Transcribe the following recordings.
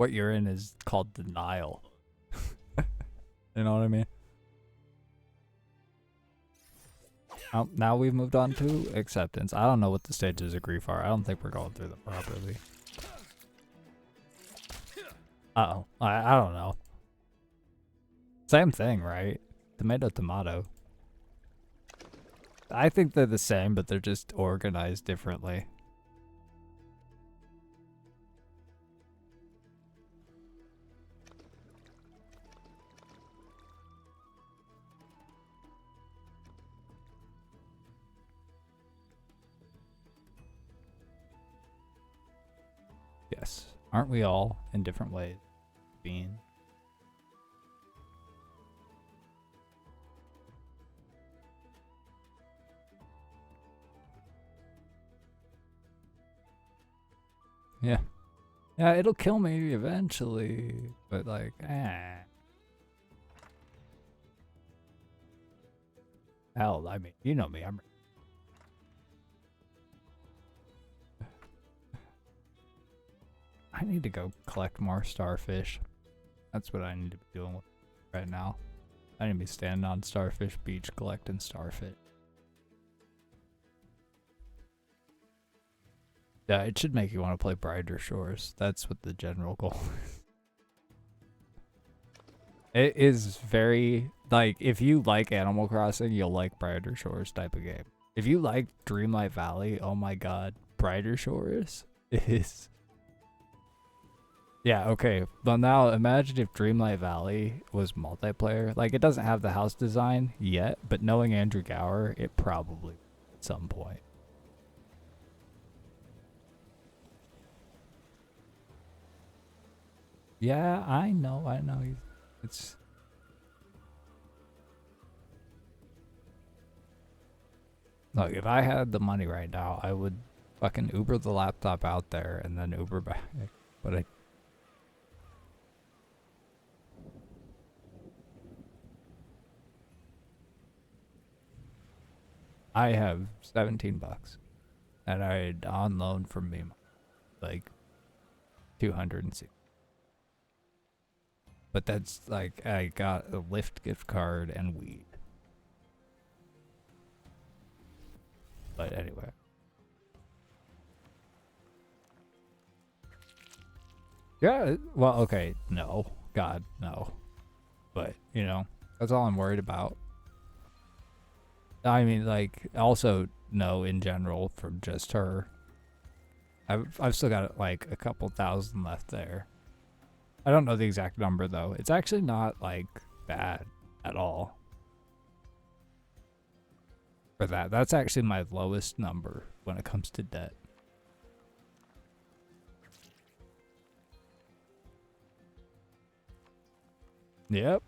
what you're in is called denial. You know what I mean? Now we've moved on to acceptance. I don't know what the stages of grief are. I don't think we're going through them properly. Uh-oh. I don't know. Same thing, right? Tomato, tomato. I think they're the same, but they're just organized differently. Yes. Aren't we all in different ways? Being. Yeah. Yeah, it'll kill me eventually, but like, Hell, I mean, you know me, I need to go collect more starfish. That's what I need to be doing right now. I need to be standing on Starfish Beach collecting starfish. Yeah, it should make you want to play Brighter Shores. That's what the general goal is. It is very, like, if you like Animal Crossing, you'll like Brighter Shores type of game. If you like Dreamlight Valley, oh my god, Brighter Shores is... Yeah, okay. But now imagine if Dreamlight Valley was multiplayer. Like, it doesn't have the house design yet, but knowing Andrew Gower, it probably at some point. Yeah, I know. It's... Look, if I had the money right now, I would fucking Uber the laptop out there and then Uber back. But I have 17 bucks. And I had on loan from me like 260. But that's like, I got a Lyft gift card and weed. But anyway. Yeah, well, okay, no. God, no. But, you know, that's all I'm worried about. I mean, like, also, no, in general, from just her. I've still got, like, a couple thousand left there. I don't know the exact number, though. It's actually not, like, bad at all. For that. That's actually my lowest number when it comes to debt. Yep.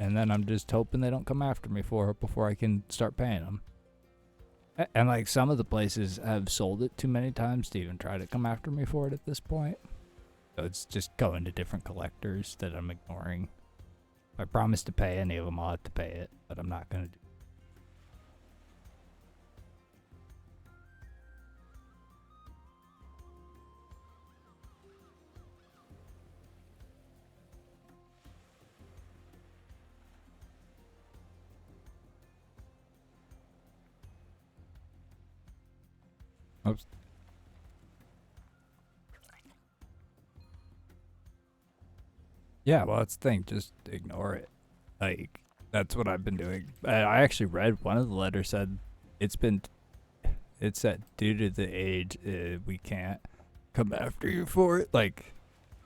And then I'm just hoping they don't come after me for it before I can start paying them. And like some of the places have sold it too many times to even try to come after me for it at this point. So it's just going to different collectors that I'm ignoring. If I promise to pay any of them, I'll have to pay it, but I'm not going to do. Oops. Yeah, well, that's the thing. Just ignore it. Like, that's what I've been doing. I actually read one of the letters said it said due to the age, we can't come after you for it. Like,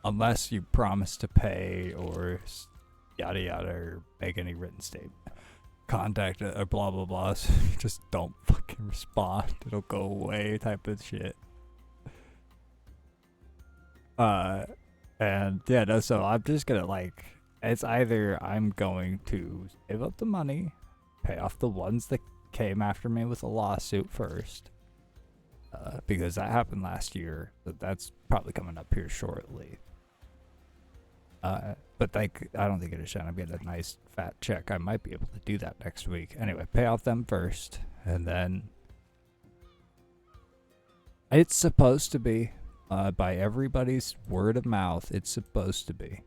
unless you promise to pay or yada yada or make any written statement. Contact or blah blah blah. So just don't fucking respond. It'll go away type of shit. And yeah, no, so I'm just gonna like, it's either I'm going to save up the money, pay off the ones that came after me with a lawsuit first, because that happened last year. So that's probably coming up here shortly. But like, I don't think it is shit. I'm getting a nice fat check. I might be able to do that next week. Anyway, pay off them first, and then it's supposed to be By everybody's word of mouth, it's supposed to be.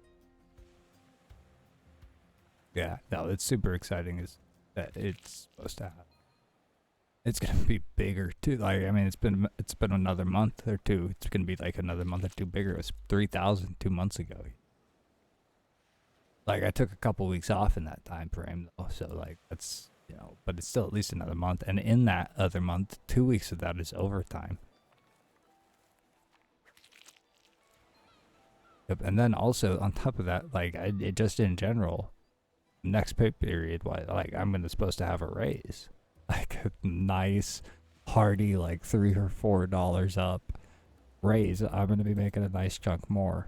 Yeah, no, it's super exciting. Is that it's supposed to happen. It's gonna be bigger too. Like I mean, it's been another month or two. It's gonna be like another month or two bigger. It was 3,000 2 months ago. Like I took a couple weeks off in that time frame though, so like that's but it's still at least another month. And in that other month, 2 weeks of that is overtime. Yep, and then also on top of that, like it just in general, next pay period, like I'm gonna supposed to have a raise, like a nice, hearty, like $3 or $4 up raise. I'm gonna be making a nice chunk more.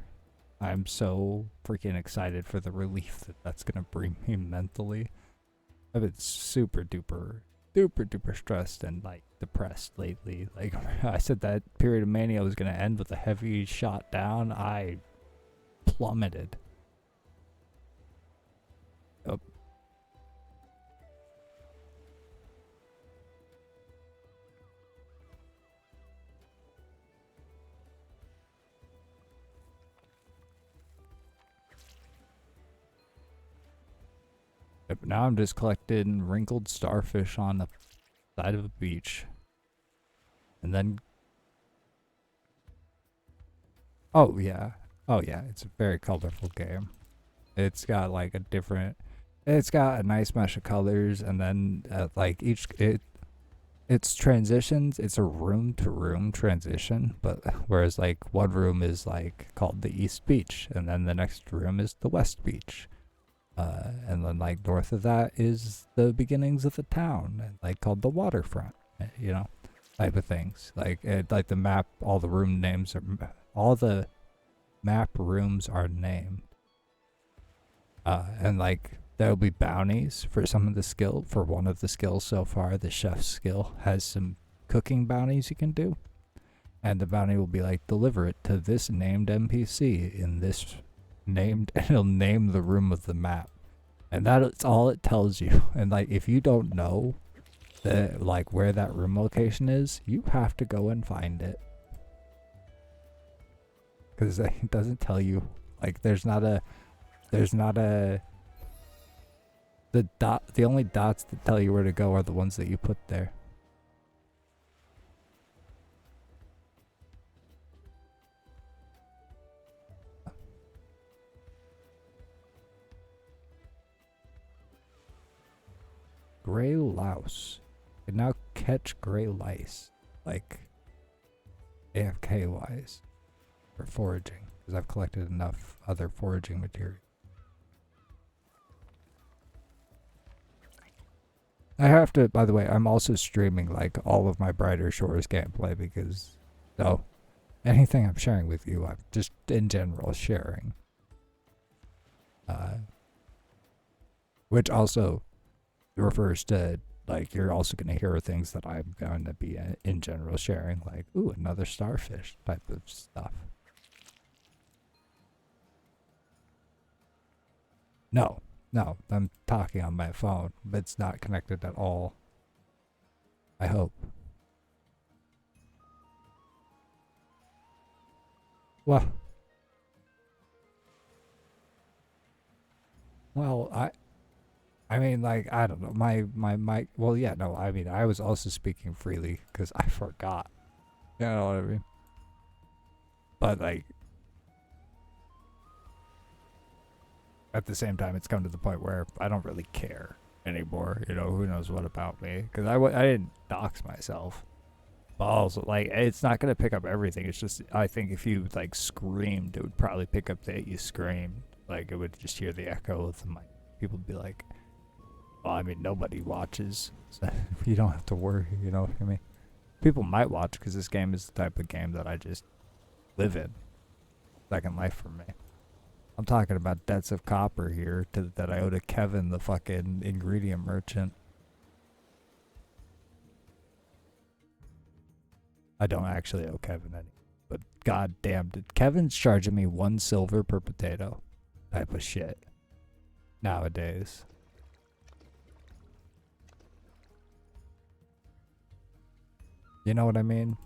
I'm so freaking excited for the relief that that's gonna bring me mentally. I've been super duper stressed and like depressed lately. Like I said, that period of mania was gonna end with a heavy shot down. I plummeted. Yep. Yep. Now I'm just collecting wrinkled starfish on the side of a beach. And then oh yeah. Oh yeah, it's a very colorful game. It's got like a different it's got a nice mesh of colors, and then like it's transitions. It's a room to room transition, but whereas like one room is like called the East Beach, and then the next room is the West Beach, and then like north of that is the beginnings of the town, like called the waterfront. Type of things. Like the map, all the room names are all the map rooms are named, and like there'll be bounties for some of the skill. For one of the skills so far, the chef's skill has some cooking bounties you can do, and the bounty will be like deliver it to this named NPC in this named, and it'll name the room of the map, and that's all it tells you. And like if you don't know that like where that room location is, you have to go and find it, because it doesn't tell you. Like there's not a the only dots that tell you where to go are the ones that you put there. Gray louse. You can now catch gray lice, like AFK wise, for foraging, because I've collected enough other foraging material. I have to, by the way, I'm also streaming like all of my Brighter Shores gameplay, because anything I'm sharing with you, I'm just in general sharing. Which also refers to like you're also going to hear things that I'm going to be in general sharing, like ooh, another starfish type of stuff. No, I'm talking on my phone, but it's not connected at all. I hope. Well, I mean, like, I don't know. My mic. Well, yeah, no. I mean, I was also speaking freely because I forgot. You know what I mean? But like, at the same time, it's come to the point where I don't really care anymore. Who knows what about me? Because I didn't dox myself. But also, like, it's not gonna pick up everything. It's just I think if you like screamed, it would probably pick up that you screamed. Like, it would just hear the echo of the mic. People would be like, well, I mean, nobody watches, so you don't have to worry, you know what I mean? People might watch because this game is the type of game that I just live in. Second life for me. I'm talking about debts of copper here that I owe to Kevin, the fucking ingredient merchant. I don't actually owe Kevin any, but god damn it. Kevin's charging me 1 silver per potato type of shit nowadays. You know what I mean?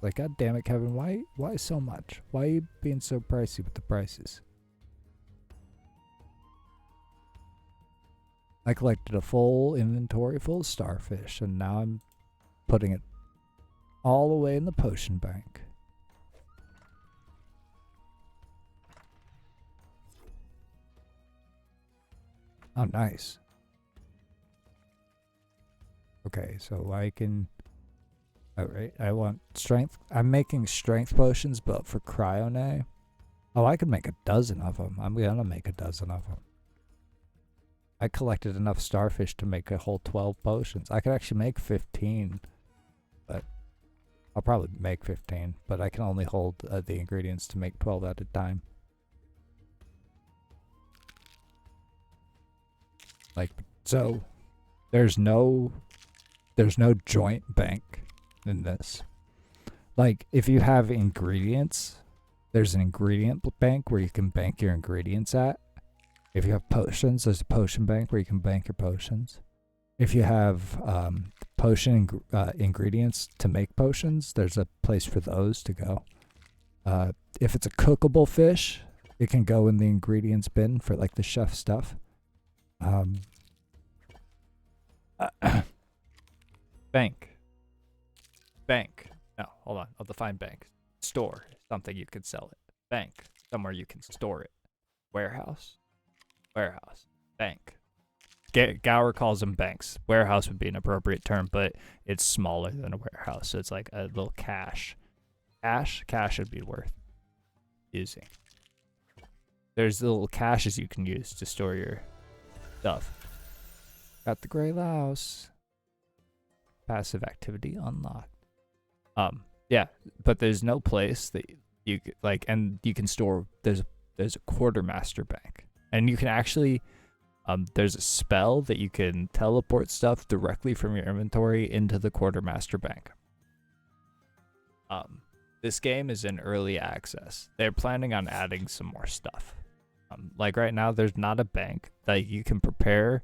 Like, God damn it, Kevin, why so much? Why are you being so pricey with the prices? I collected a full inventory full of starfish, and now I'm putting it all away in the potion bank. Oh, nice. Okay, so I can... Alright, I want strength. I'm making strength potions, but for Cryone. Oh, I could make a dozen of them. I'm gonna make a dozen of them. I collected enough starfish to make a whole 12 potions. I could actually make 15, but I'll probably make 15, but I can only hold the ingredients to make 12 at a time. Like, so there's no joint bank in this. Like, if you have ingredients, there's an ingredient bank where you can bank your ingredients at. If you have potions, there's a potion bank where you can bank your potions. If you have potion ingredients to make potions, there's a place for those to go. If it's a cookable fish, it can go in the ingredients bin for like the chef stuff. Bank. No, hold on. I'll define bank. Store, something you can sell it. Bank, somewhere you can store it. Warehouse. Bank. Gower calls them banks. Warehouse would be an appropriate term, but it's smaller than a warehouse, so it's like a little cache. Cache would be worth using. There's little caches you can use to store your stuff. Got the gray louse. Passive activity unlocked. Yeah, but there's no place that you like, and you can store. There's a quartermaster bank, and you can actually. There's a spell that you can teleport stuff directly from your inventory into the quartermaster bank. This game is in early access. They're planning on adding some more stuff. Like right now, there's not a bank that you can prepare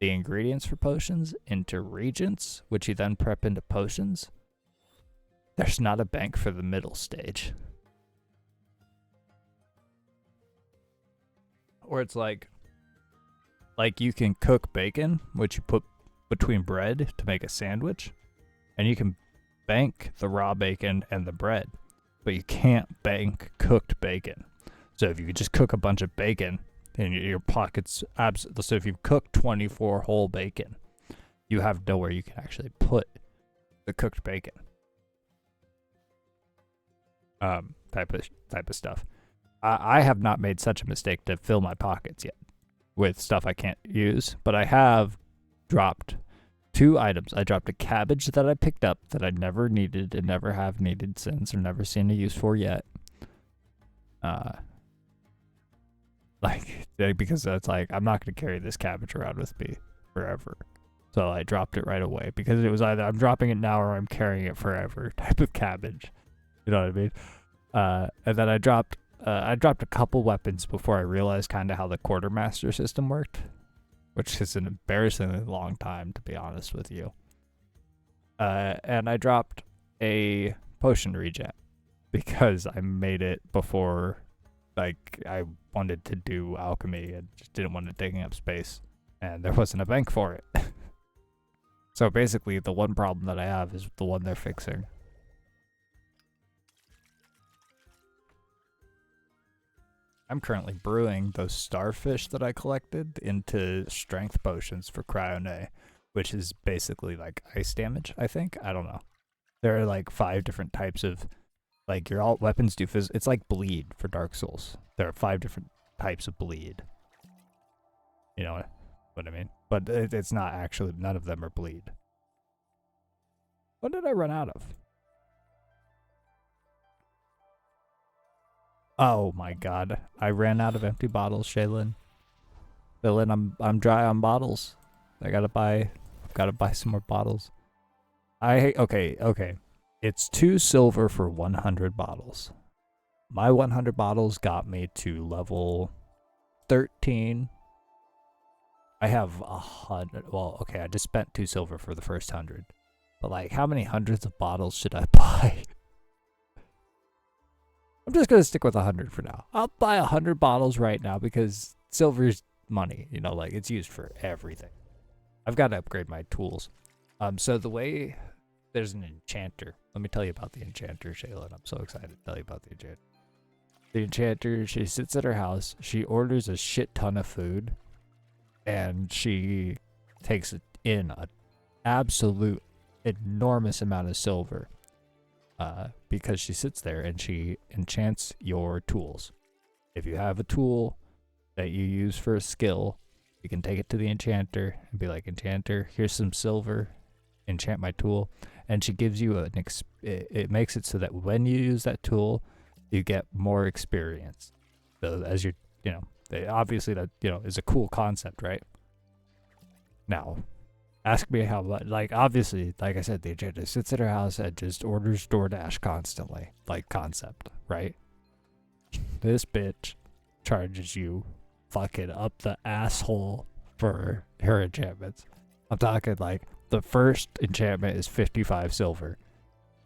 the ingredients for potions into reagents, which you then prep into potions. There's not a bank for the middle stage. Or it's like you can cook bacon, which you put between bread to make a sandwich, and you can bank the raw bacon and the bread, but you can't bank cooked bacon. So if you just cook a bunch of bacon in your pockets, so if you cook 24 whole bacon, you have nowhere you can actually put the cooked bacon. Type of stuff. I have not made such a mistake to fill my pockets yet with stuff I can't use, but I have dropped 2 items. I dropped a cabbage that I picked up that I never needed and never have needed since, or never seen a use for yet. Because it's like, I'm not going to carry this cabbage around with me forever. So I dropped it right away because it was either I'm dropping it now or I'm carrying it forever type of cabbage. You know what I mean? And then I dropped a couple weapons before I realized kind of how the quartermaster system worked, which is an embarrassingly long time, to be honest with you. And I dropped a potion regen because I made it before, like, I wanted to do alchemy and just didn't want it taking up space, and there wasn't a bank for it. So basically, the one problem that I have is the one they're fixing. I'm currently brewing those starfish that I collected into strength potions for Cryone, which is basically like ice damage, I think. I don't know. There are like 5 different types of, like, your alt weapons do it's like bleed for Dark Souls. There are 5 different types of bleed. You know what I mean? But it's not actually, none of them are bleed. What did I run out of? Oh my god. I ran out of empty bottles, Shaylin. Dylan, I'm dry on bottles. I gotta buy some more bottles. Okay. It's 2 silver for 100 bottles. My 100 bottles got me to level 13. I have 100. Well, okay, I just spent 2 silver for the first 100. But like, how many hundreds of bottles should I buy? I'm just gonna stick with 100 for now. I'll buy 100 bottles right now because silver's money. You know, like it's used for everything. I've got to upgrade my tools. So the way there's an enchanter. Let me tell you about the enchanter, Shaylin. I'm so excited to tell you about the enchanter. The enchanter, she sits at her house. She orders a shit ton of food, and she takes in an absolute enormous amount of silver. Because she sits there and she enchants your tools. If you have a tool that you use for a skill, you can take it to the enchanter and be like, Enchanter, here's some silver, enchant my tool. And she gives you it makes it so that when you use that tool, you get more experience. So as you're, obviously that, is a cool concept, right? Now, ask me how much. Like, obviously, like I said, the enchanter sits at her house and just orders DoorDash constantly. Like, concept, right? This bitch charges you fucking up the asshole for her enchantments. I'm talking like the first enchantment is 55 silver.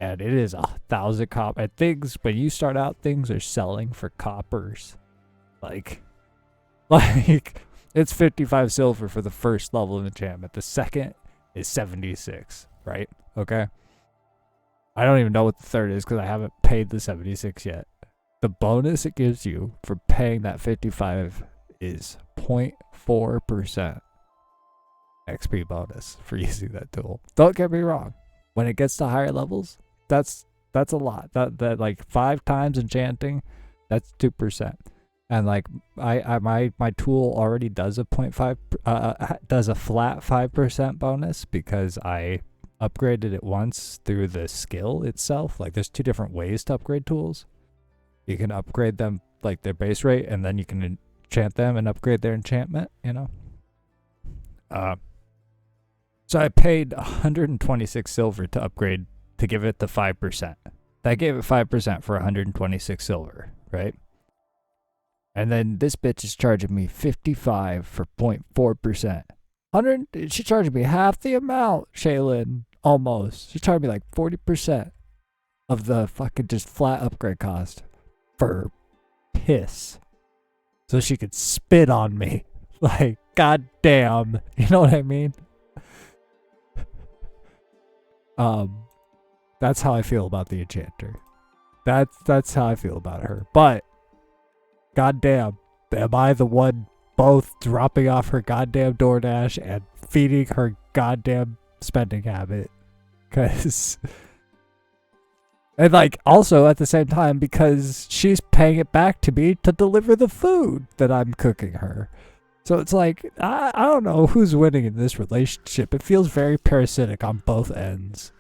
And it is 1,000 copper. And things, when you start out, things are selling for coppers. Like, it's 55 silver for the first level of enchantment. The second is 76, right? Okay. I don't even know what the third is because I haven't paid the 76 yet. The bonus it gives you for paying that 55 is 0.4% XP bonus for using that tool. Don't get me wrong. When it gets to higher levels, that's a lot. That like 5 times enchanting, that's 2%. And like my tool already does a does a flat 5% bonus because I upgraded it once through the skill itself. Like there's 2 different ways to upgrade tools. You can upgrade them like their base rate, and then you can enchant them and upgrade their enchantment, So I paid 126 silver to upgrade to give it the 5%. That gave it 5% for 126 silver, right? And then this bitch is charging me 55 for 0.4%. She charged me half the amount, Shaylin. Almost. She charged me like 40% of the fucking just flat upgrade cost for piss. So she could spit on me. Like, goddamn. You know what I mean? That's how I feel about the enchanter. That's how I feel about her. But goddamn, am I the one both dropping off her goddamn DoorDash and feeding her goddamn spending habit? Cause and like also at the same time because she's paying it back to me to deliver the food that I'm cooking her. So it's like I don't know who's winning in this relationship. It feels very parasitic on both ends.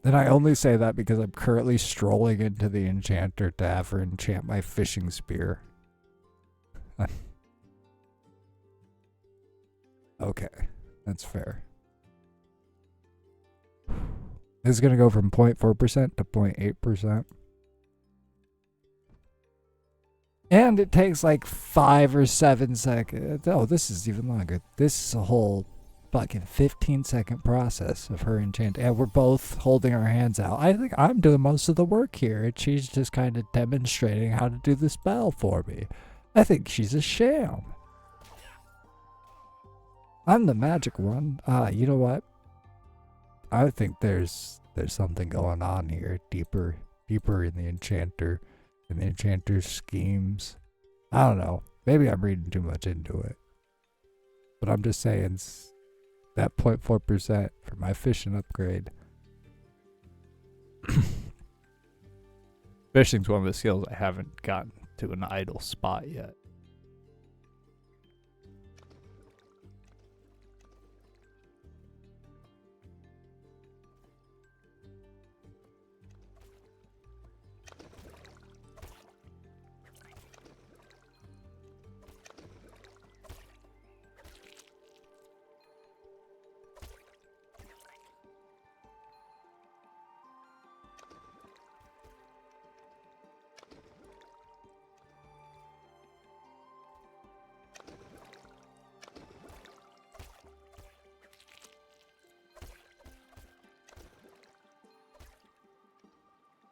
And I only say that because I'm currently strolling into the enchanter to have her enchant my fishing spear. Okay, that's fair. This is going to go from 0.4% to 0.8%. And it takes like 5 or 7 seconds. Oh, this is even longer. This is a whole fucking 15-second process of her enchant. And we're both holding our hands out. I think I'm doing most of the work here. And she's just kind of demonstrating how to do the spell for me. I think she's a sham. I'm the magic one. You know what? I think there's something going on here. Deeper in the enchanter. And the enchanter's schemes. I don't know. Maybe I'm reading too much into it. But I'm just saying that 0.4% for my fishing upgrade. Fishing's one of the skills I haven't gotten to an idle spot yet.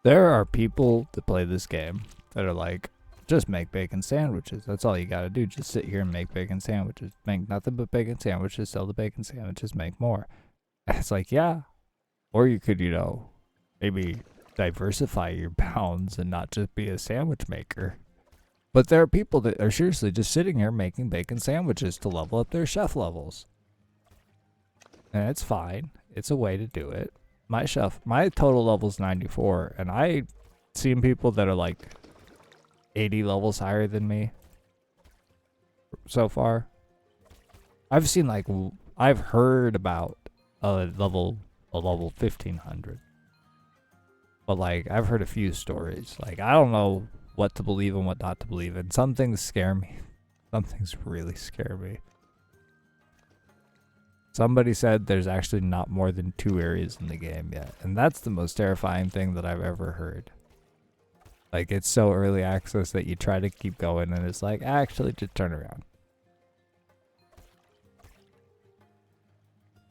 There are people that play this game that are like, just make bacon sandwiches. That's all you gotta do. Just sit here and make bacon sandwiches. Make nothing but bacon sandwiches, sell the bacon sandwiches, make more. And it's like, yeah. Or you could, maybe diversify your bounds and not just be a sandwich maker. But there are people that are seriously just sitting here making bacon sandwiches to level up their chef levels. And it's fine. It's a way to do it. My total level's 94, and I've seen people that are like 80 levels higher than me so far. I've heard about a level 1500. But like, I've heard a few stories. Like, I don't know what to believe and what not to believe in. Some things scare me. Some things really scare me. Somebody said there's actually not more than 2 areas in the game yet. And that's the most terrifying thing that I've ever heard. Like, it's so early access that you try to keep going and it's like, actually, just turn around.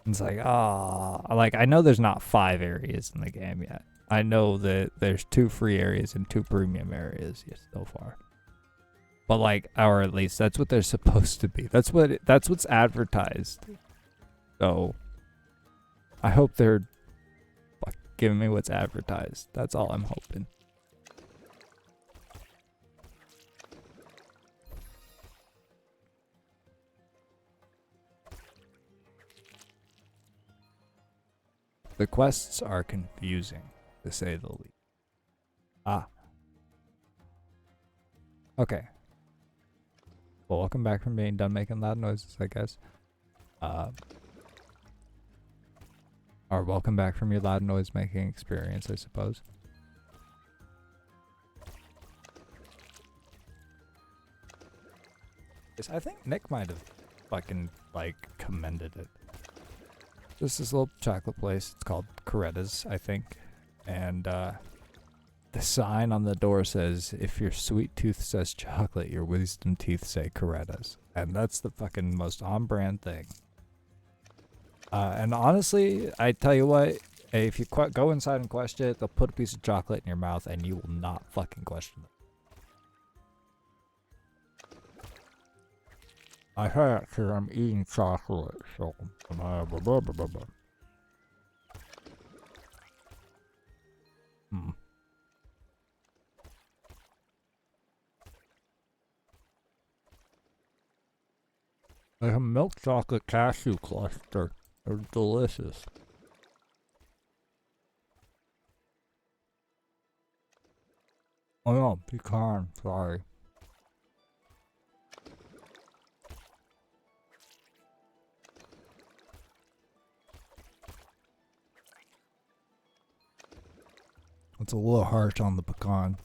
It's like, like, I know there's not 5 areas in the game yet. I know that there's 2 free areas and 2 premium areas so far. But like, or at least that's what they're supposed to be. That's what's advertised. So, I hope they're giving me what's advertised. That's all I'm hoping. The quests are confusing, to say the least. Okay. Well, welcome back from being done making loud noises, I guess. Or welcome back from your loud noise making experience, I suppose. I think Nick might have fucking, like, commended it. Just this little chocolate place. It's called Coretta's, I think. And, the sign on the door says, if your sweet tooth says chocolate, your wisdom teeth say Coretta's. And that's the fucking most on-brand thing. And honestly, I tell you what, if you go inside and question it, they'll put a piece of chocolate in your mouth and you will not fucking question it. I hurt because I'm eating chocolate, so... Like a milk chocolate cashew cluster. They're delicious. Oh no, pecan, sorry. It's a little harsh on the pecan.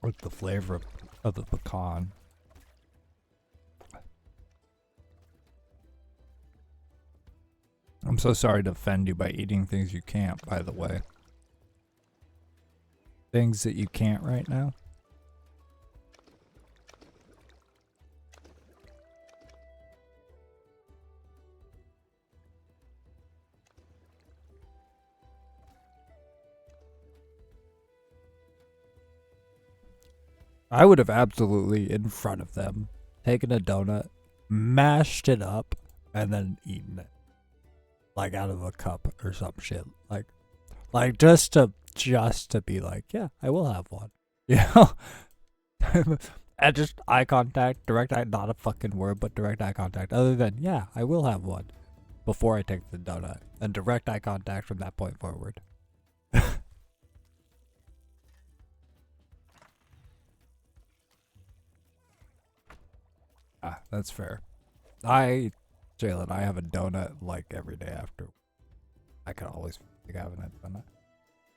With the flavor of the pecan. I'm so sorry to offend you by eating things you can't, by the way. Things that you can't right now? I would have absolutely, in front of them, taken a donut, mashed it up, and then eaten it. Like out of a cup or some shit. Like just to be like, yeah, I will have one. You know? And just eye contact, direct eye, not a fucking word, but direct eye contact. Other than, yeah, I will have one. Before I take the donut. And direct eye contact from that point forward. That's fair. Jalen, I have a donut like every day after. I can always think having a donut.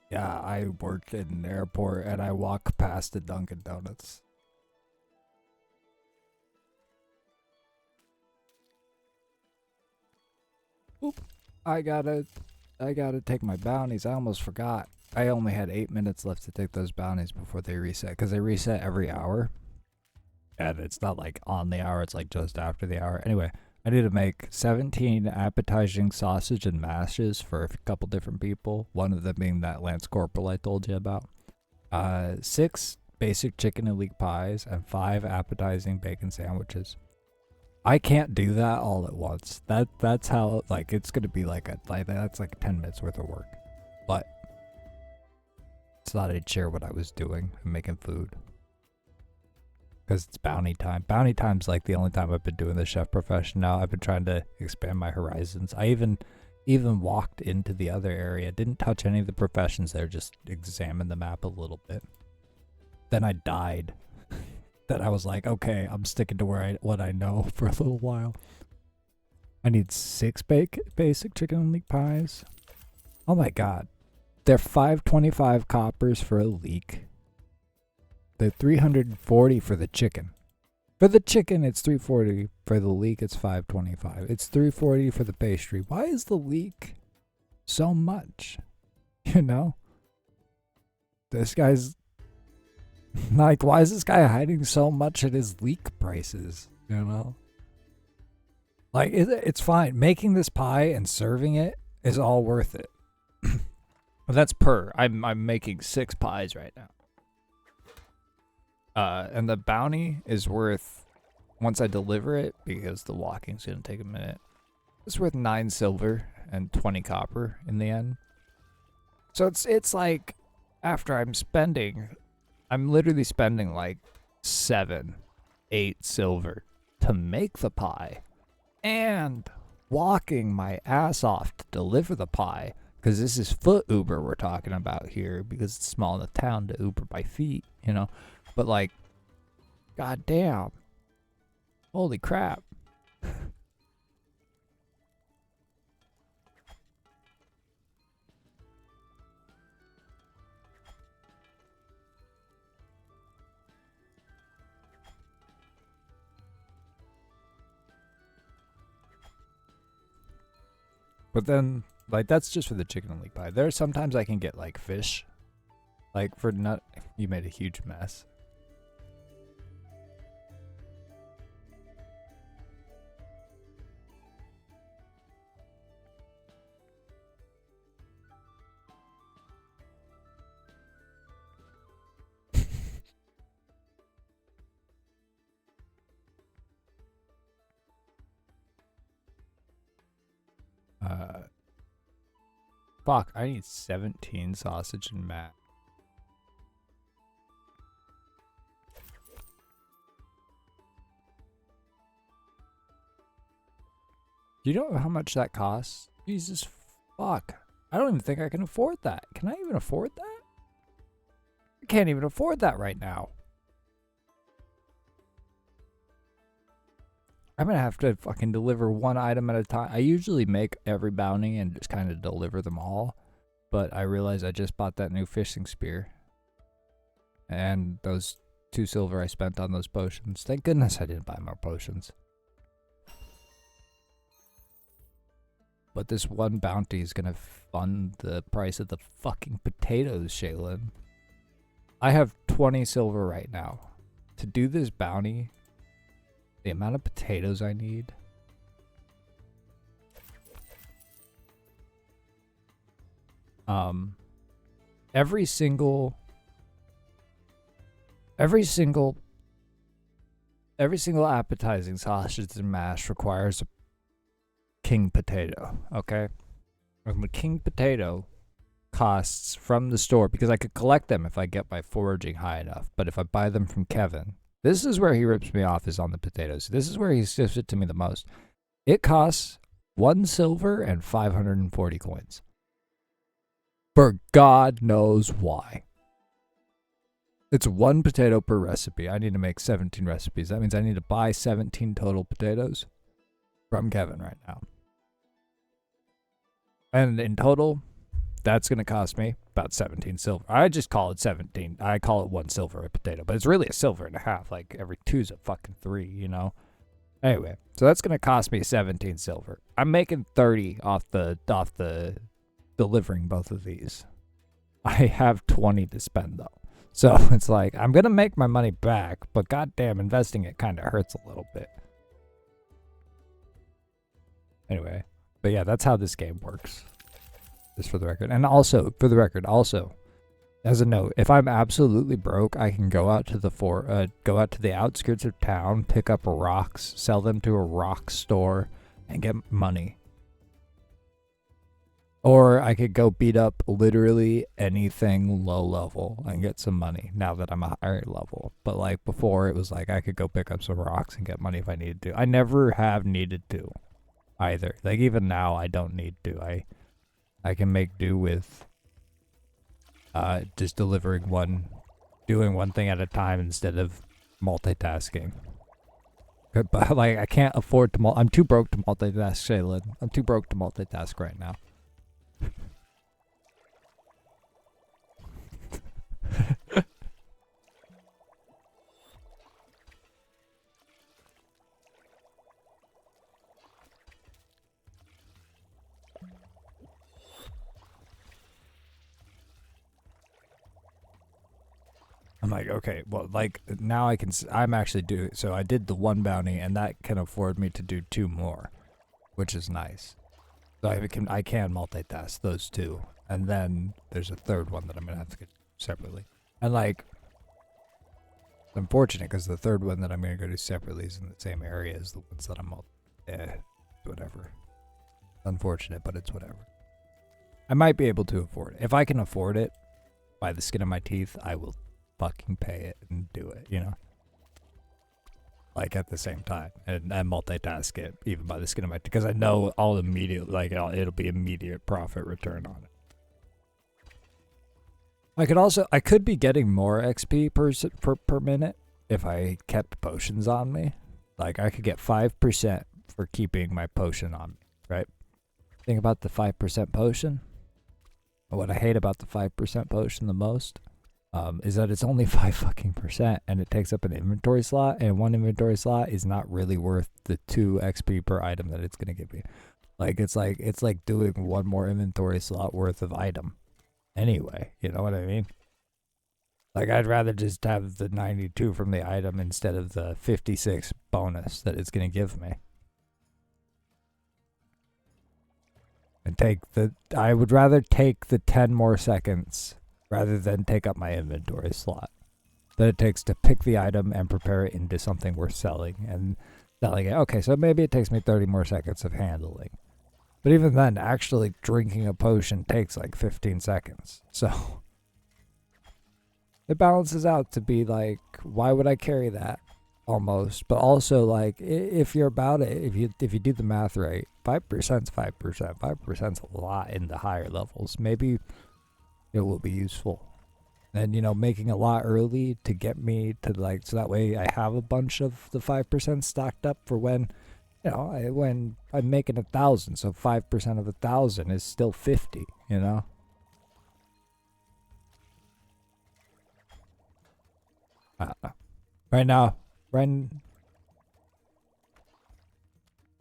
Yeah, I work in an airport and I walk past the Dunkin' Donuts. Oop. I gotta take my bounties. I almost forgot. I only had 8 minutes left to take those bounties before they reset. Because they reset every hour. And it's not like on the hour, it's like just after the hour. Anyway, I need to make 17 appetizing sausage and mashes for a couple different people. One of them being that Lance Corporal I told you about. 6 basic chicken and leek pies, and 5 appetizing bacon sandwiches. I can't do that all at once. That's how, like, it's gonna be like that's like 10 minutes worth of work. But it's thought I'd share what I was doing and making food. Because it's bounty time. Bounty time's like the only time I've been doing the chef profession now. I've been trying to expand my horizons. I even walked into the other area. Didn't touch any of the professions there, just examined the map a little bit. Then I died. Then I was like, okay, I'm sticking to what I know for a little while. I need 6 basic chicken and leek pies. Oh my god. They're 525 coppers for a leek. They're 340 for the chicken. For the chicken, it's 340. For the leek, it's 525. It's 340 for the pastry. Why is the leek so much? You know? This guy's... Like, why is this guy hiding so much at his leek prices? You know? Like, it's fine. Making this pie and serving it is all worth it. But that's per. I'm making 6 pies right now. And the bounty is worth, once I deliver it, because the walking's going to take a minute, it's worth 9 silver and 20 copper in the end. So it's like, after I'm literally spending like 7, 8 silver to make the pie, and walking my ass off to deliver the pie, because this is foot Uber we're talking about here, because it's small enough town to Uber by feet, you know? But like, god damn. Holy crap. But then, like, that's just for the chicken and leek pie. There are sometimes I can get like fish. Like for nut, you made a huge mess. Fuck, I need 17 sausage and mash. Do you know how much that costs? Jesus fuck. I don't even think I can afford that. Can I even afford that? I can't even afford that right now. I'm gonna have to fucking deliver one item at a time. I usually make every bounty and just kind of deliver them all. But I realized I just bought that new fishing spear. And those 2 silver I spent on those potions. Thank goodness I didn't buy more potions. But this one bounty is gonna fund the price of the fucking potatoes, Shaylin. I have 20 silver right now. To do this bounty, the amount of potatoes I need. Every single appetizing sausage and mash requires a king potato, okay? And the king potato costs from the store, because I could collect them if I get my foraging high enough, but if I buy them from Kevin, this is where he rips me off, is on the potatoes. This is where he stiffs it to me the most. It costs 1 silver and 540 coins. For God knows why. It's 1 potato per recipe. I need to make 17 recipes. That means I need to buy 17 total potatoes from Kevin right now. And in total, that's going to cost me about 17 silver. I just call it 17. I call it 1 silver a potato, but it's really a silver and a half. Like every 2's a fucking 3, you know? Anyway, so that's going to cost me 17 silver. I'm making 30 off the delivering both of these. I have 20 to spend though. So it's like, I'm going to make my money back, but goddamn, investing it kind of hurts a little bit. Anyway, but yeah, that's how this game works. Just for the record. And also, for the record, also, as a note, if I'm absolutely broke, I can go out to the outskirts of town, pick up rocks, sell them to a rock store, and get money. Or I could go beat up literally anything low level and get some money now that I'm a higher level. But like before, it was like I could go pick up some rocks and get money if I needed to. I never have needed to either. Like even now, I don't need to. I can make do with just doing one thing at a time instead of multitasking. But like I can't afford to. I'm too broke to multitask, Shaylin. I'm too broke to multitask right now. I'm like, okay, well, like now I'm actually doing. So I did the one bounty, and that can afford me to do 2 more, which is nice. So I can multitask those 2, and then there's a third one that I'm gonna have to get separately. And like, it's unfortunate because the third one that I'm gonna go do separately is in the same area as the ones that I'm whatever. Unfortunate, but it's whatever. I might be able to afford it. If I can afford it by the skin of my teeth, I will fucking pay it and do it, you know? Like at the same time. And multitask it even by the skin of my teeth. Because I know I'll immediately, like, it'll be immediate profit return on it. I could be getting more XP per minute if I kept potions on me. Like, I could get 5% for keeping my potion on me, right? Think about the 5% potion. What I hate about the 5% potion the most is that it's only 5 fucking percent, and it takes up an inventory slot, and 1 inventory slot is not really worth the 2 XP per item that it's gonna give you. It's like doing 1 more inventory slot worth of item. Anyway, you know what I mean? Like, I'd rather just have the 92 from the item instead of the 56 bonus that it's gonna give me. And I would rather take the 10 more seconds rather than take up my inventory slot that it takes to pick the item and prepare it into something worth selling and selling it. Okay, so maybe it takes me 30 more seconds of handling. But even then, actually drinking a potion takes like 15 seconds. So it balances out to be like, why would I carry that? Almost. But also, like, if you're about it, if you do the math right, 5%'s 5%. 5%'s a lot in the higher levels. Maybe it will be useful. And, you know, making a lot early to get me to, like, so that way I have a bunch of the 5% stocked up for when, you know, when I'm making 1,000. So 5% of 1,000 is still 50, you know? I don't know. Right now,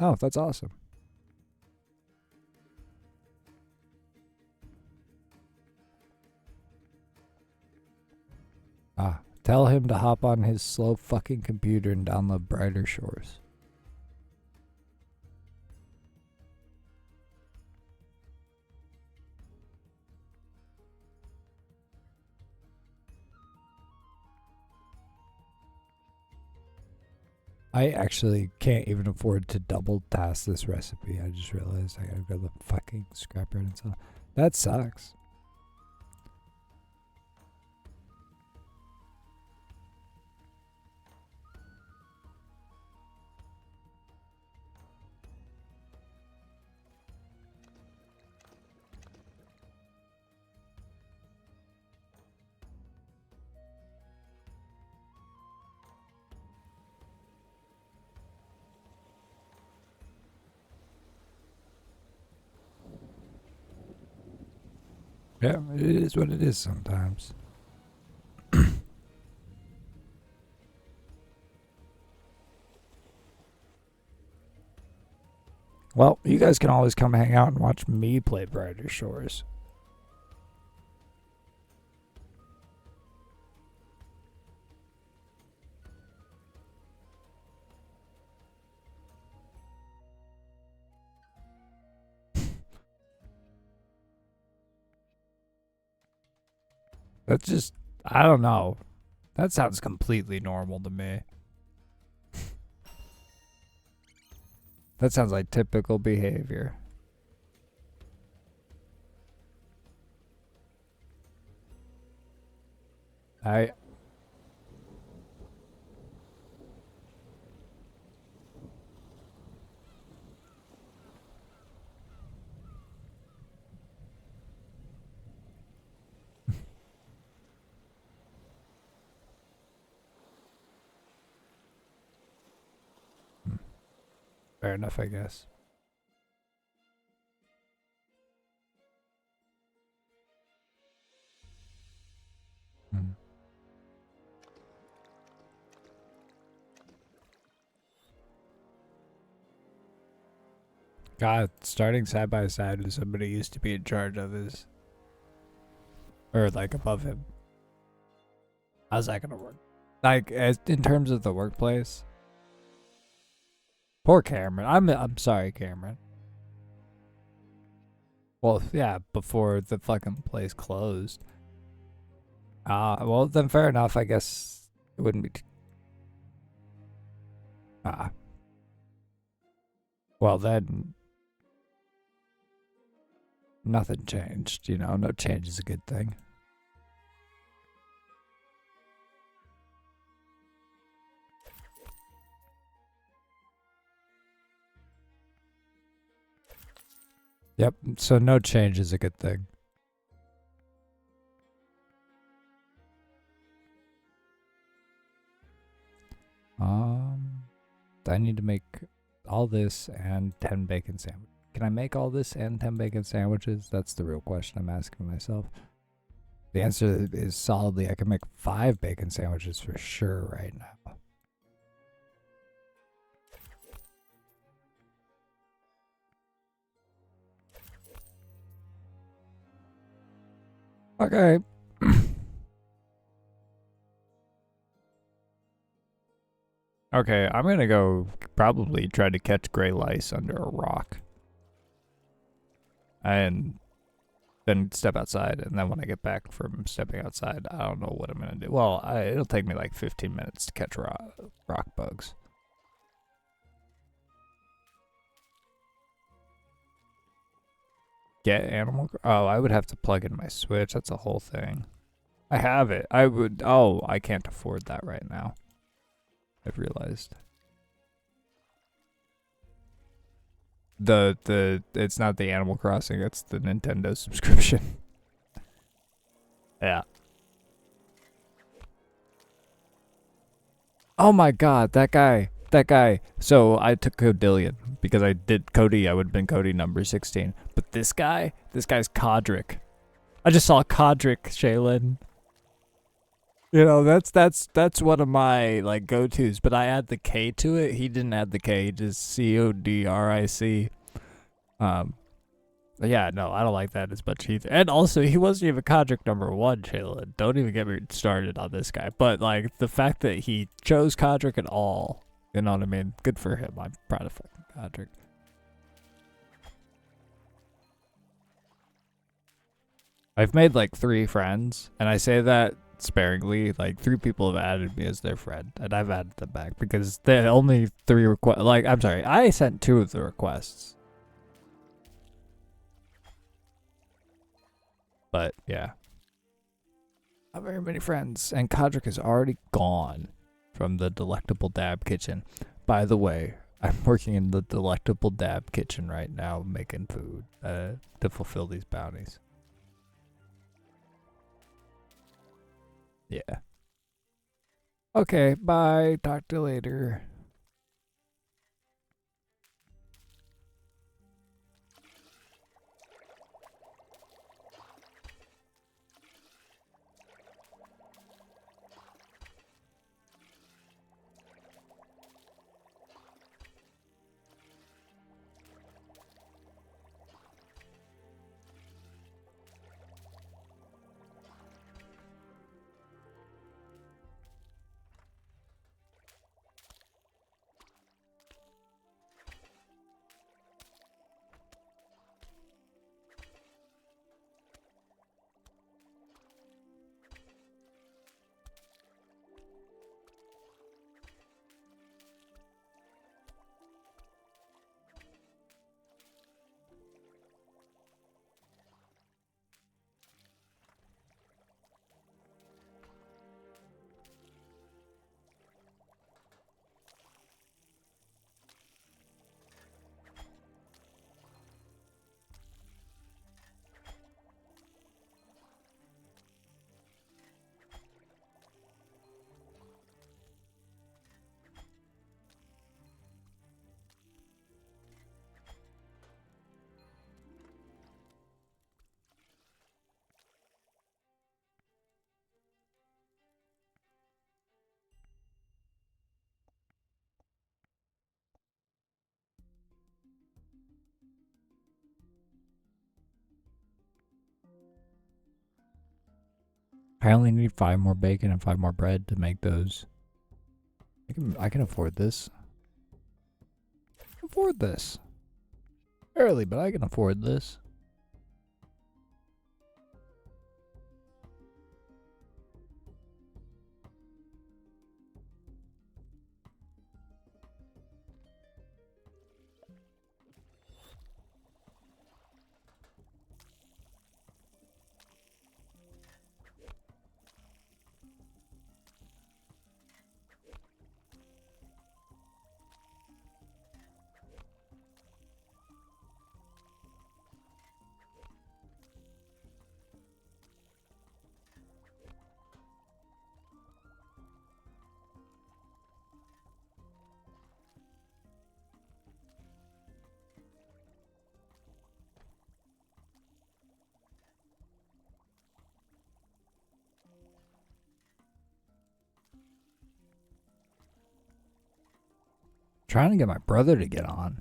oh, that's awesome. Tell him to hop on his slow fucking computer and download Brighter Shores. I actually can't even afford to double task this recipe. I just realized I gotta go to the fucking scrapyard and stuff. That sucks. Yeah, it is what it is sometimes. Well, you guys can always come hang out and watch me play Brighter Shores. That's just, I don't know. That sounds completely normal to me. That sounds like typical behavior. I fair enough, I guess. Hmm. God, starting side by side with somebody used to be in charge of is, or like above him. How's that gonna work? Like, as in terms of the workplace. Poor Cameron. I'm sorry, Cameron. Well, yeah, before the fucking place closed. Well then fair enough. I guess it wouldn't be. Ah, well then nothing changed. You know, no change is a good thing. Yep. So no change is a good thing. I need to make all this and 10 bacon sandwiches. Can I make all this and 10 bacon sandwiches? That's the real question I'm asking myself. The answer is solidly I can make 5 bacon sandwiches for sure right now. Okay. Okay, I'm gonna go probably try to catch gray lice under a rock. And then step outside, and then when I get back from stepping outside, I don't know what I'm gonna do. Well, it'll take me like 15 minutes to catch rock bugs. Get animal. Oh, I would have to plug in my Switch. That's a whole thing. I have it. I would. Oh, I can't afford that right now. I've realized. It's not the Animal Crossing. It's the Nintendo subscription. Yeah. Oh my god, that guy. That guy. So I took Codillion because I did Cody. I would have been Cody number 16. But this guy's Codric. I just saw Codric, Shaylin. You know, that's one of my like go tos, but I add the K to it. He didn't add the K, he just Codric. Um yeah, no, I don't like that as much either. And also he wasn't even Codric number 1, Shaylin. Don't even get me started on this guy. But like the fact that he chose Codric at all, you know what I mean? Good for him. I'm proud of fucking Codric. I've made like 3 friends, and I say that sparingly. Like 3 people have added me as their friend, and I've added them back because the only 3 requests. Like I'm sorry, I sent 2 of the requests, but yeah, not very many friends. And Kodrick is already gone from the Delectable Dab Kitchen. By the way, I'm working in the Delectable Dab Kitchen right now, making food to fulfill these bounties. Yeah. Okay, bye. Talk to you later. I only need 5 more bacon and 5 more bread to make those. I can afford this. I can afford this. Barely, but I can afford this. Trying to get my brother to get on.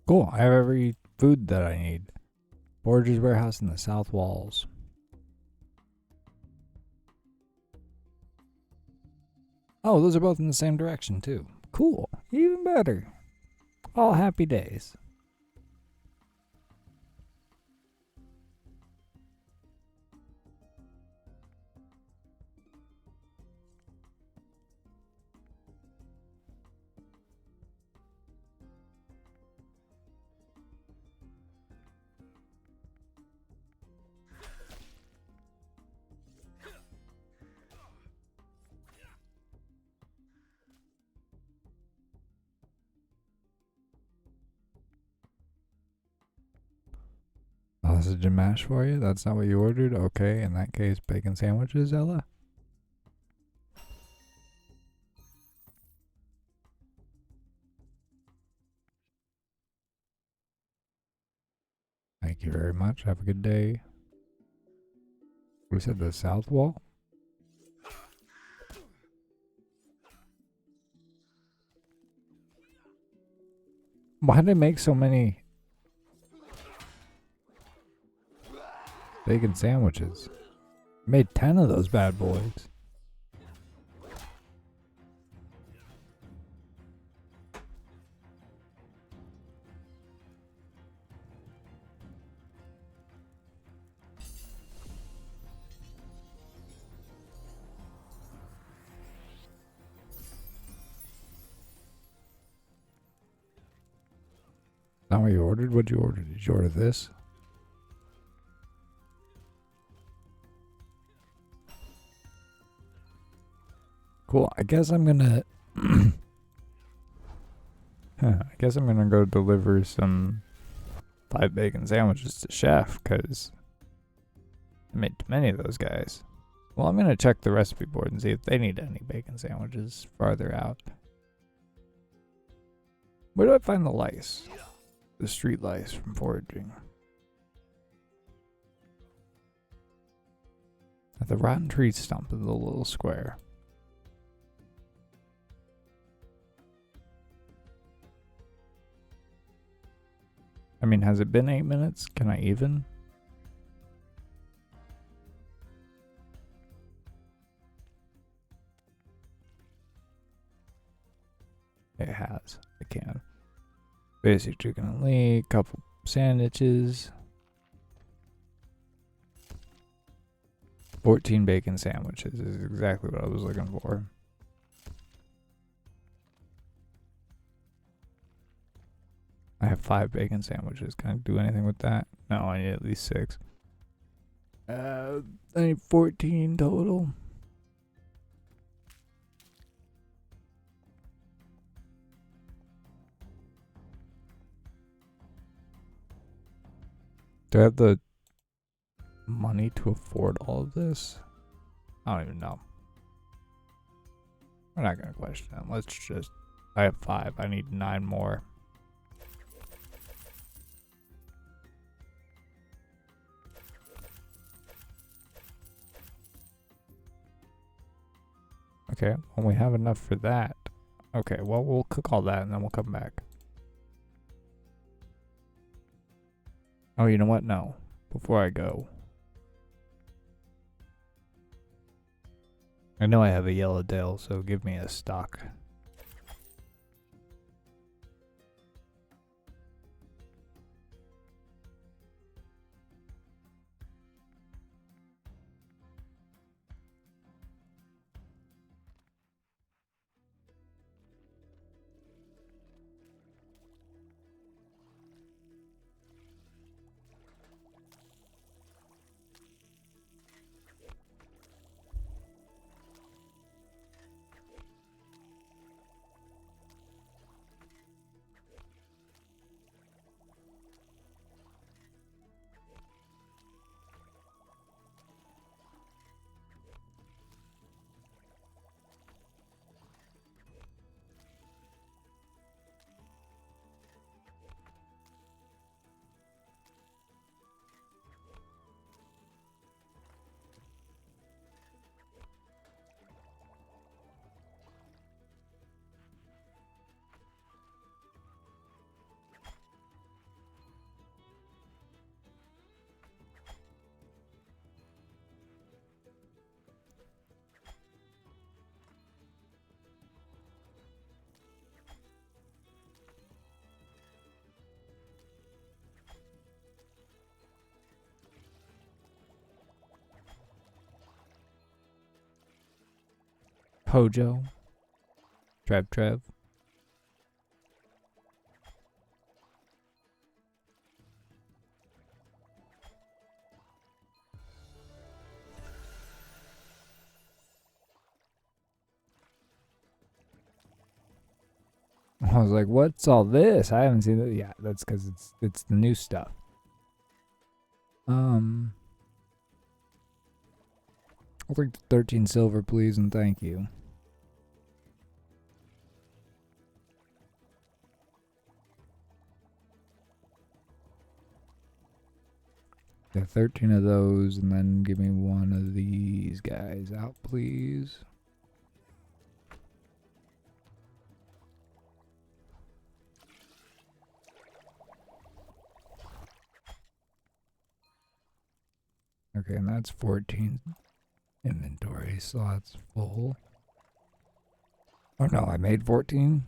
Cool, I have every food that I need. Forger's warehouse in the south walls. Oh, those are both in the same direction too. Cool, even better. All happy days. Sausage and mash for you? That's not what you ordered? Okay, in that case, bacon sandwiches, Ella? Thank you very much. Have a good day. We said the south wall? Why did they make so many bacon sandwiches? Made 10 of those bad boys. Not what you ordered? What'd you order? Did you order this? Cool. I guess I'm gonna I guess I'm gonna go deliver some 5 bacon sandwiches to Chef, because I made too many of those guys. Well, I'm gonna check the recipe board and see if they need any bacon sandwiches farther out. Where do I find the lice? The street lice from foraging. At the rotten tree stump of the little square. I mean, has it been 8 minutes? Can I even? It has. I can. Basic chicken and leek, couple sandwiches. 14 bacon sandwiches is exactly what I was looking for. I have 5 bacon sandwiches. Can I do anything with that? No, I need at least 6. I need 14 total. Do I have the money to afford all of this? I don't even know. We're not gonna question it. Let's just. I have 5. I need 9 more. Okay, well, we have enough for that. Okay, well, we'll cook all that and then we'll come back. Oh, you know what? No. Before I go. I know I have a yellow Dale, so give me a stock. Pojo. Trev. I was like, what's all this? I haven't seen it. Yeah, that's because it's the new stuff. I'll take 13 silver, please, and thank you. Yeah, 13 of those, and then give me one of these guys out, please. Okay, and that's 14 inventory slots full. Oh no, I made 14?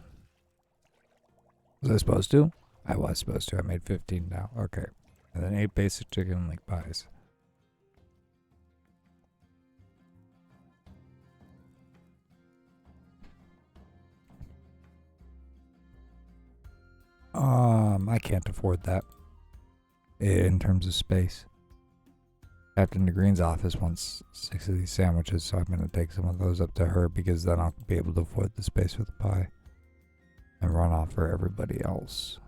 Was I supposed to? I was supposed to. I made 15 now. Okay. And then 8 basic chicken like pies. I can't afford that in terms of space. Captain DeGreen's office wants 6 of these sandwiches, so I'm going to take some of those up to her because then I'll be able to afford the space for the pie and run off for everybody else.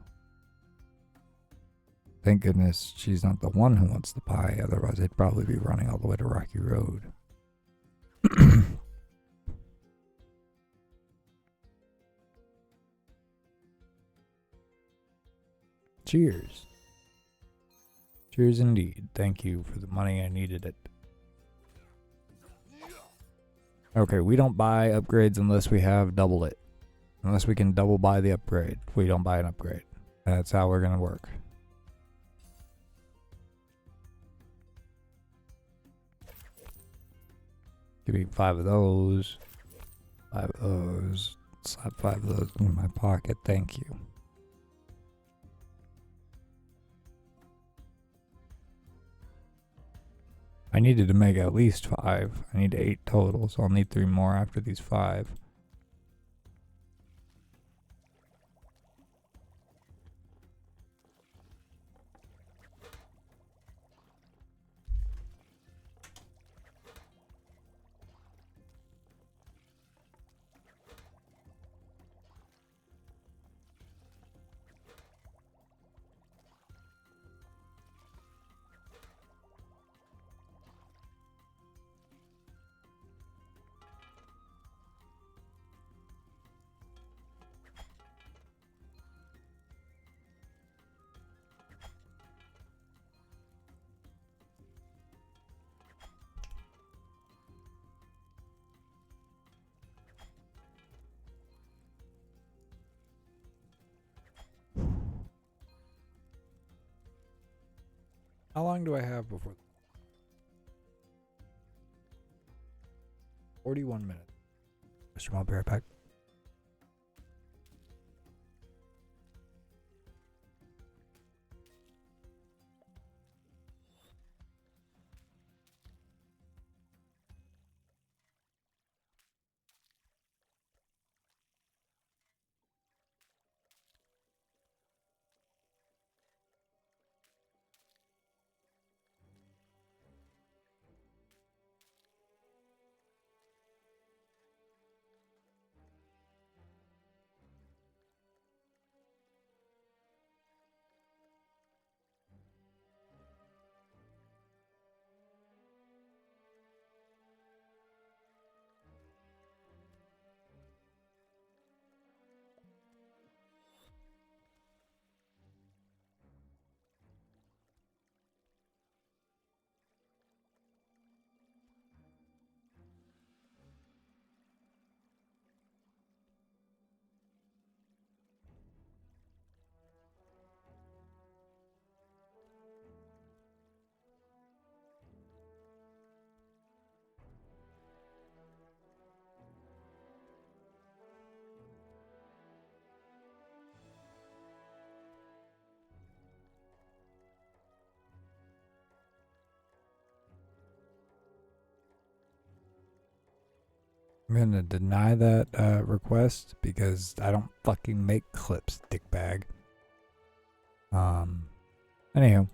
Thank goodness she's not the one who wants the pie, otherwise I'd probably be running all the way to Rocky Road. Cheers. Cheers indeed. Thank you for the money. I needed it. Okay, we don't buy upgrades unless we have double it. Unless we can double buy the upgrade. We don't buy an upgrade. That's how we're going to work. Give me 5 of those. 5 of those. Slap 5 of those in my pocket. Thank you. I needed to make at least 5. I need 8 total, so I'll need 3 more after these 5. How long do I have before? 41 minutes. Mr. I'll be right back. I'm gonna deny that request because I don't fucking make clips, dickbag. Anywho.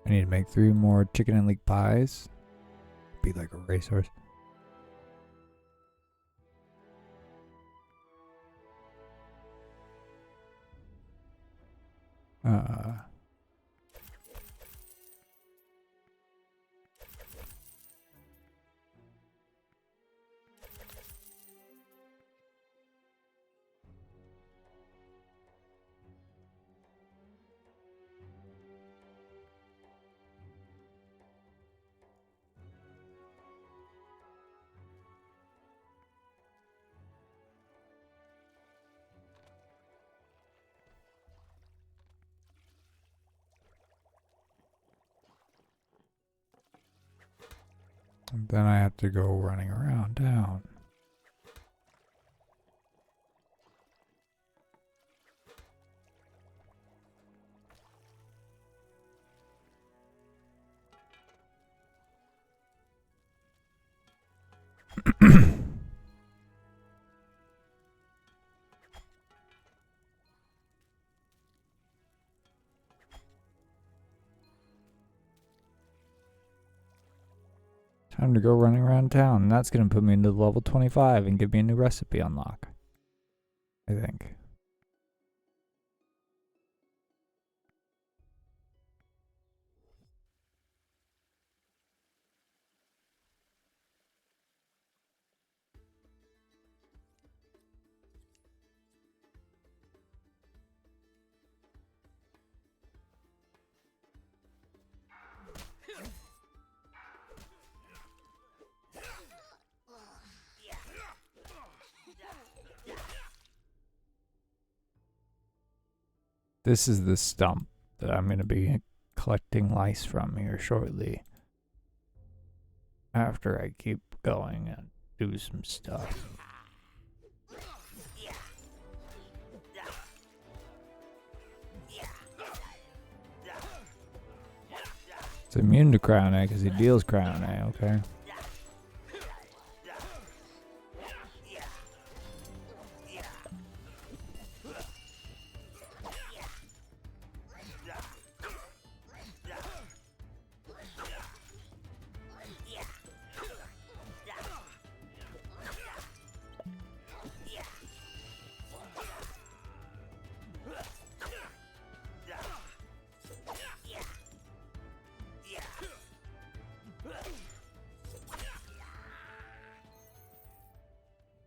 I need to make 3 more chicken and leek pies. Be like a racehorse. And then I have to go running around town. Time to go running around town. And that's going to put me into level 25 and give me a new recipe unlock. I think. This is the stump that I'm going to be collecting lice from here shortly. After I keep going and do some stuff. It's immune to Crown A because he deals Crown A, okay?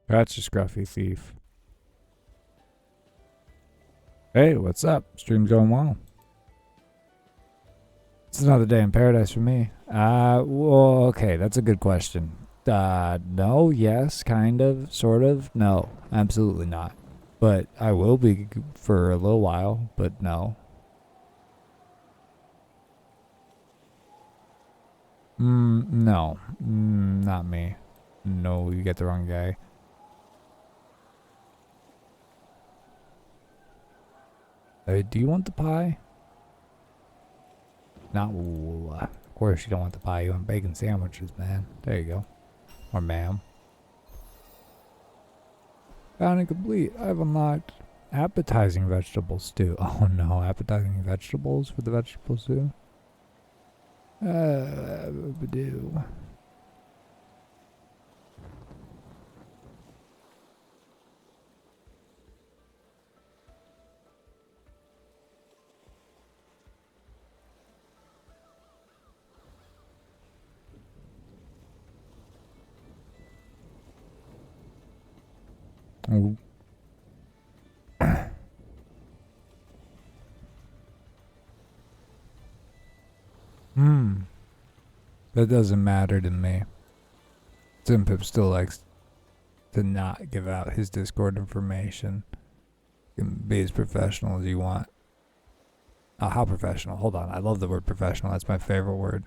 That's a scruffy thief. Hey, what's up? Stream's going well. It's another day in paradise for me. Well, okay, that's a good question. No, yes, kind of, sort of. No, absolutely not. But I will be for a little while, but no. No. Not me. No, you get the wrong guy. Do you want the pie? Not, of course you don't want the pie. You want bacon sandwiches, man. There you go. Or ma'am. Found complete. I've unlocked appetizing vegetable stew. Oh no, appetizing vegetables for the vegetable stew? Do. Oh. That doesn't matter to me. Zimpip still likes to not give out his Discord information. You can be as professional as you want. Oh, how professional? Hold on. I love the word professional. That's my favorite word.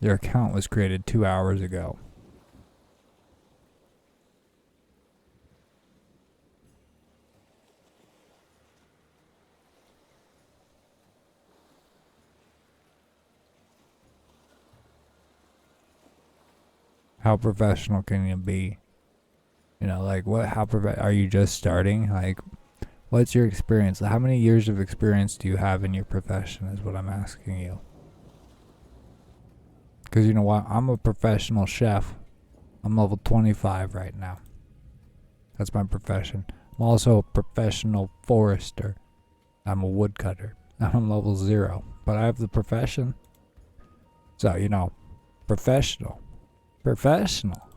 Your account was created 2 hours ago. How professional can you be? You know, like what? How are you just starting? Like, what's your experience? How many years of experience do you have in your profession? Is what I'm asking you. Because you know what? I'm a professional chef. I'm level 25 right now. That's my profession. I'm also a professional forester. I'm a woodcutter. I'm level 0, but I have the profession. So you know, professional. Professional.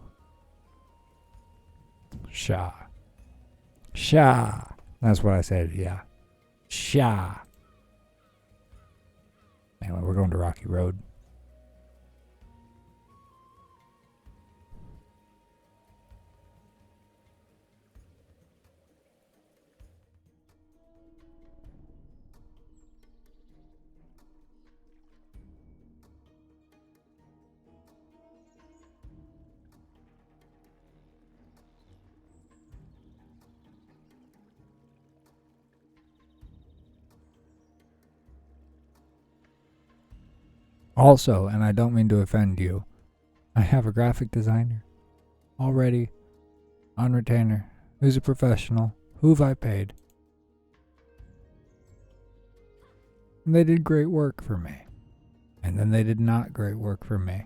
Sha. Sha. That's what I said, yeah. Sha. Anyway, we're going to Rocky Road. Also, and I don't mean to offend you, I have a graphic designer already on retainer who's a professional, who have I paid. And they did great work for me. And then they did not great work for me.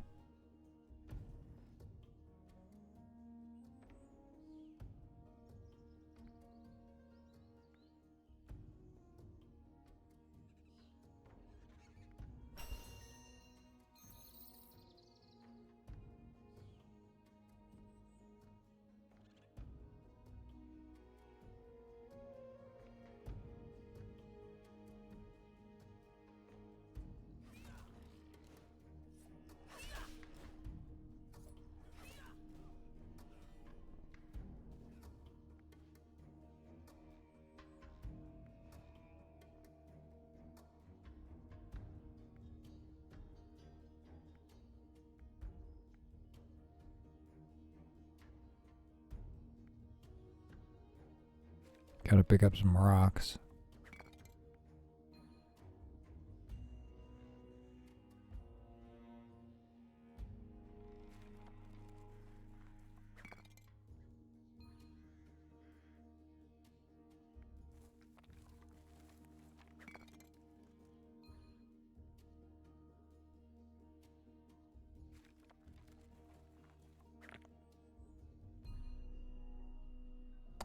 Gotta pick up some rocks.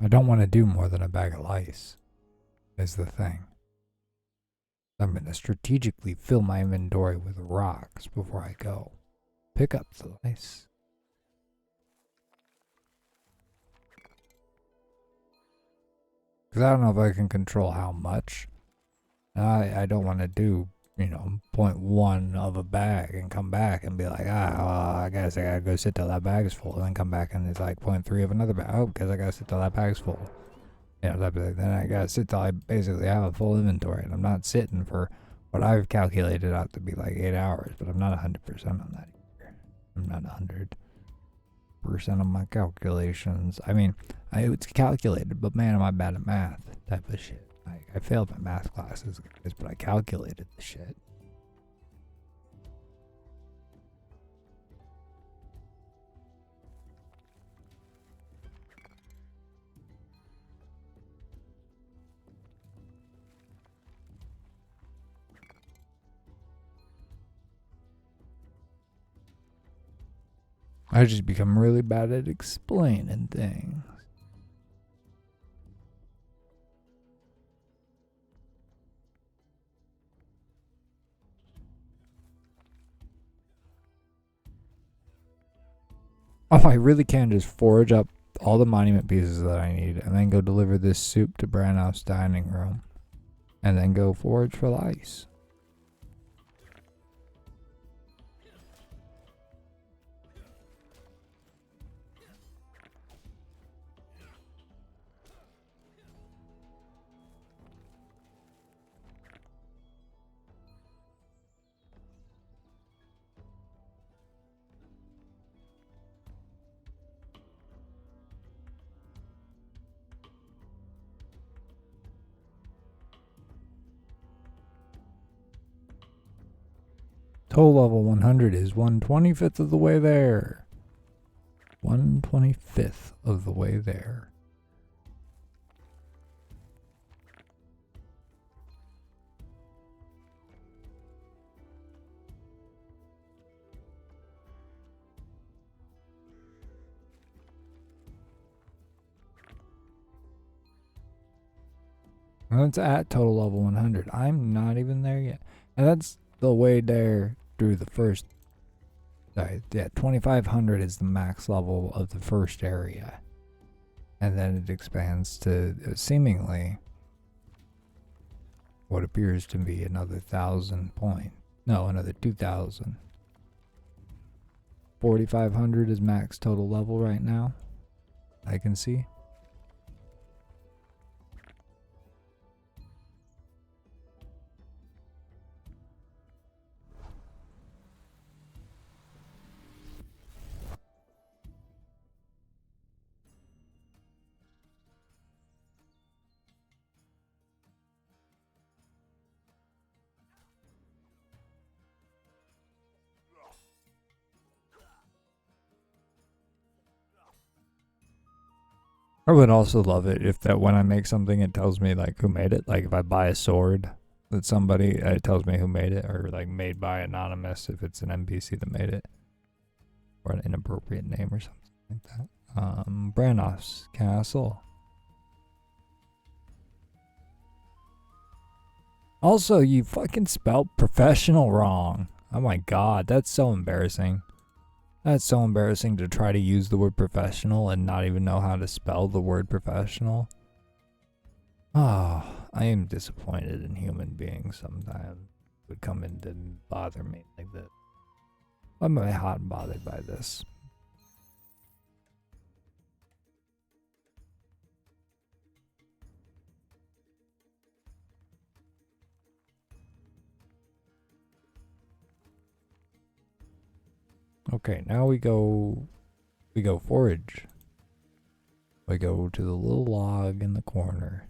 I don't want to do more than a bag of lice, is the thing. I'm going to strategically fill my inventory with rocks before I go. Pick up the lice. Because I don't know if I can control how much. I don't want to do point one of a bag and come back and be like, well, I guess I gotta go sit till that bag's full, and then come back and it's like point three of another bag. Oh, because I gotta sit till that bag's full. Type of thing. Then I gotta sit till I basically have a full inventory, and I'm not sitting for what I've calculated out to be like 8 hours, but I'm not 100% on that either. I'm not 100% on my calculations. I mean, it's calculated, but man, am I bad at math type of shit. I failed my math classes, but I calculated the shit. I just become really bad at explaining things. Oh, I really can just forage up all the monument pieces that I need and then go deliver this soup to Branhouse dining room. And then go forage for the ice. Total level 100 is 1/25th of the way there. 1/25th of the way there. Well, it's at total level 100. I'm not even there yet. And that's the way there through the first. Sorry, yeah, 2500 is the max level of the first area. And then it expands to seemingly what appears to be another 1,000 point. No, another 2,000. 4,500 is max total level right now. I can see. I would also love it if that when I make something, it tells me like who made it. Like if I buy a sword that somebody, it tells me who made it, or like made by anonymous if it's an NPC that made it, or an inappropriate name or something like that. Branhouse Castle. Also, you fucking spelled professional wrong. Oh my god, that's so embarrassing. That's so embarrassing to try to use the word professional and not even know how to spell the word professional. Oh, I am disappointed in human beings sometimes. It would come in to bother me like this. Why am I hot and bothered by this? Okay, now we go forage. We go to the little log in the corner.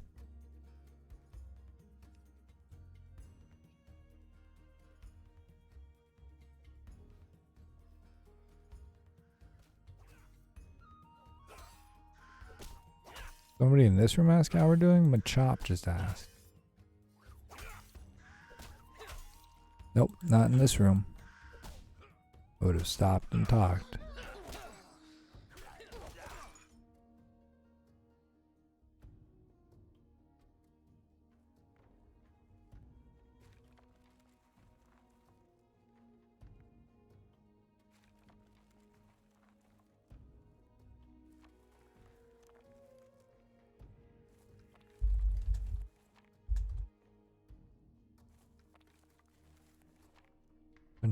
Somebody in this room asked how we're doing? Machop just asked. Nope, not in this room. I would have stopped and talked.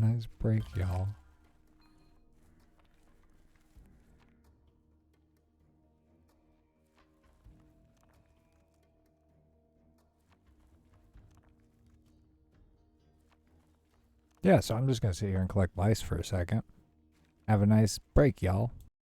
nice break, y'all. Yeah, so I'm just gonna sit here and collect lice for a second. Have a nice break, y'all.